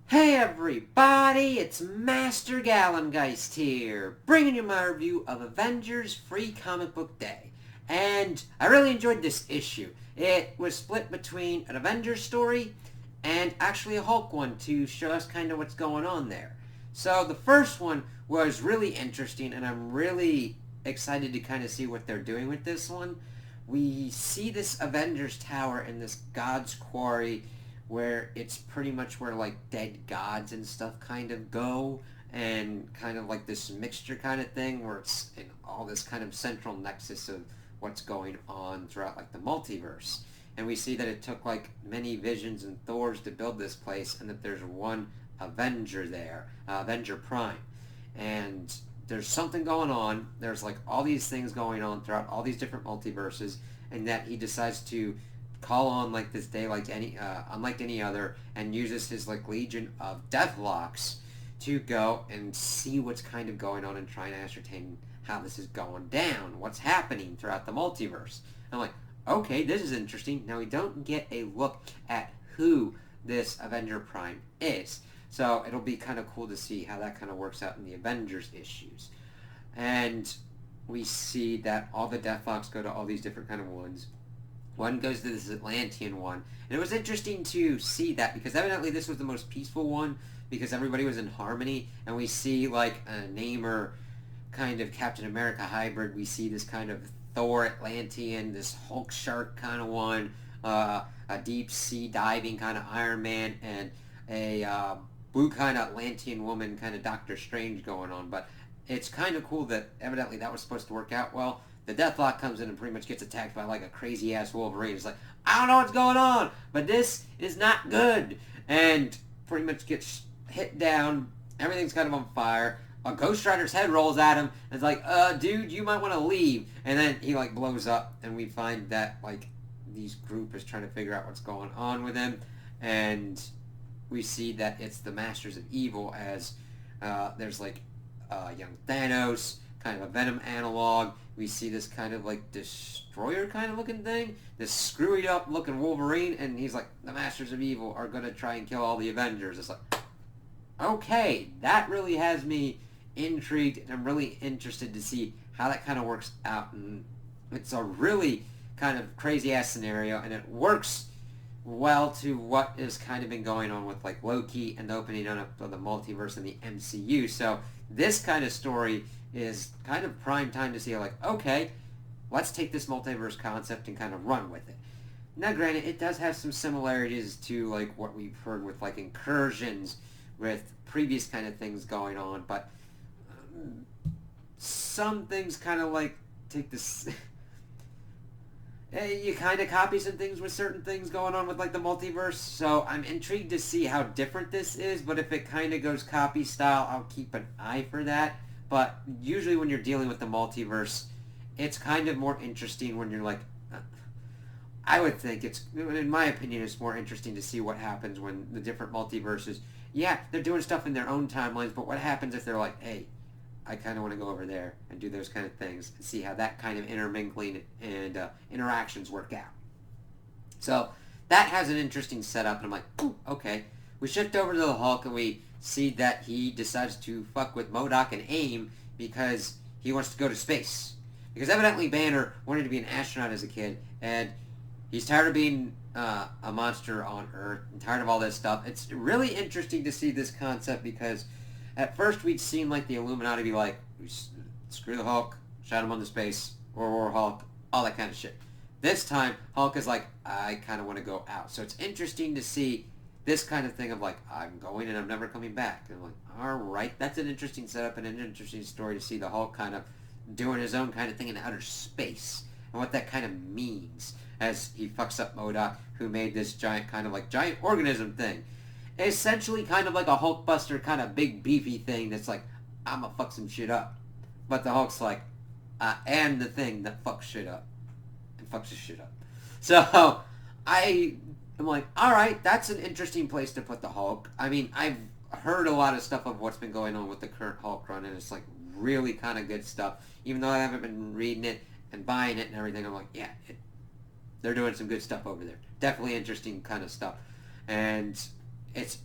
Hey everybody, it's Master Gallengeist here, bringing you my review of Avengers Free Comic Book Day. And I really enjoyed this issue. It was split between an Avengers story and actually a Hulk one to show us kind of what's going on there. So the first one was really interesting, and I'm really excited to kind of see what they're doing with this one. We see this Avengers Tower in this God's Quarry where it's pretty much where like dead gods and stuff kind of go, and kind of like this mixture kind of thing where it's in all this kind of central nexus of what's going on throughout like the multiverse. And we see that it took like many visions and Thors to build this place, and that there's one Avenger there, Avenger Prime. And there's something going on. There's like all these things going on throughout all these different multiverses, and that he decides to call on like this day like any unlike any other, and uses his like legion of Deathlocks to go and see what's kind of going on and try and ascertain how this is going down, what's happening throughout the multiverse. I'm like, okay, this is interesting. Now we don't get a look at who this Avenger Prime is, so it'll be kind of cool to see how that kind of works out in the Avengers issues. And we see that all the Deathlocks go to all these different kind of ones. One goes to this Atlantean one. And it was interesting to see that, because evidently this was the most peaceful one, because everybody was in harmony. And we see like a Namor kind of Captain America hybrid. We see this kind of Thor Atlantean, this Hulk shark kind of one, a deep sea diving kind of Iron Man, and a blue kind of Atlantean woman kind of Doctor Strange going on. But it's kind of cool that evidently that was supposed to work out well. The Deathlock comes in and pretty much gets attacked by like a crazy ass Wolverine. It's like, I don't know what's going on, but this is not good. And pretty much gets hit down. Everything's kind of on fire. A Ghost Rider's head rolls at him. And it's like, dude, you might want to leave. And then he like blows up, and we find that like these group is trying to figure out what's going on with him. And we see that it's the Masters of Evil, as there's like young Thanos, kind of a Venom analog. We see this kind of like destroyer kind of looking thing, this screwy up looking Wolverine, and he's like, the Masters of Evil are gonna try and kill all the Avengers. It's like, okay, that really has me intrigued, and I'm really interested to see how that kind of works out. And it's a really kind of crazy ass scenario, and it works well to what has kind of been going on with like Loki and the opening up of the multiverse in the MCU. So this kind of story is kind of prime time to see like, okay, let's take this multiverse concept and kind of run with it. Now granted, it does have some similarities to like what we've heard with like incursions with previous kind of things going on, but some things kind of like take this you kind of copy some things with certain things going on with like the multiverse. So I'm intrigued to see how different this is, but if it kind of goes copy style, I'll keep an eye for that. But usually when you're dealing with the multiverse, it's kind of more interesting when you're like, I would think it's, in my opinion, it's more interesting to see what happens when the different multiverses, yeah, they're doing stuff in their own timelines, but what happens if they're like, hey, I kind of want to go over there and do those kind of things, and see how that kind of intermingling and interactions work out. So that has an interesting setup, and I'm like, ooh, okay. We shift over to the Hulk, and we see that he decides to fuck with MODOK and AIM because he wants to go to space. Because evidently Banner wanted to be an astronaut as a kid, and he's tired of being a monster on Earth, and tired of all this stuff. It's really interesting to see this concept, because at first we'd seen like the Illuminati be like, screw the Hulk, shot him on the space, War Hulk, all that kind of shit. This time, Hulk is like, I kind of want to go out. So it's interesting to see this kind of thing of like, I'm going and I'm never coming back. And I'm like, alright, that's an interesting setup and an interesting story to see the Hulk kind of doing his own kind of thing in outer space, and what that kind of means as he fucks up MODOK, who made this giant kind of like giant organism thing. Essentially kind of like a Hulkbuster kind of big beefy thing that's like, I'ma fuck some shit up. But the Hulk's like, I am the thing that fucks shit up. And fucks his shit up. So, I'm like, alright, that's an interesting place to put the Hulk. I mean, I've heard a lot of stuff of what's been going on with the current Hulk run, and it's like really kind of good stuff. Even though I haven't been reading it and buying it and everything, I'm like, yeah, they're doing some good stuff over there. Definitely interesting kind of stuff. And it's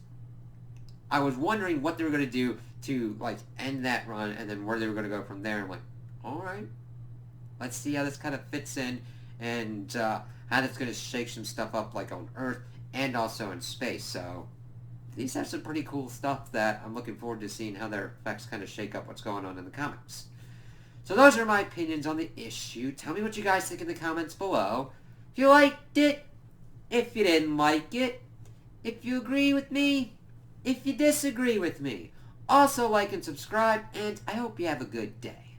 I was wondering what they were going to do to, like, end that run and then where they were going to go from there. I'm like, alright, let's see how this kind of fits in and how that's going to shake some stuff up, like, on Earth and also in space. So these have some pretty cool stuff that I'm looking forward to seeing how their effects kind of shake up what's going on in the comics. So those are my opinions on the issue. Tell me what you guys think in the comments below. If you liked it, if you didn't like it, if you agree with me, if you disagree with me. Also like and subscribe, and I hope you have a good day.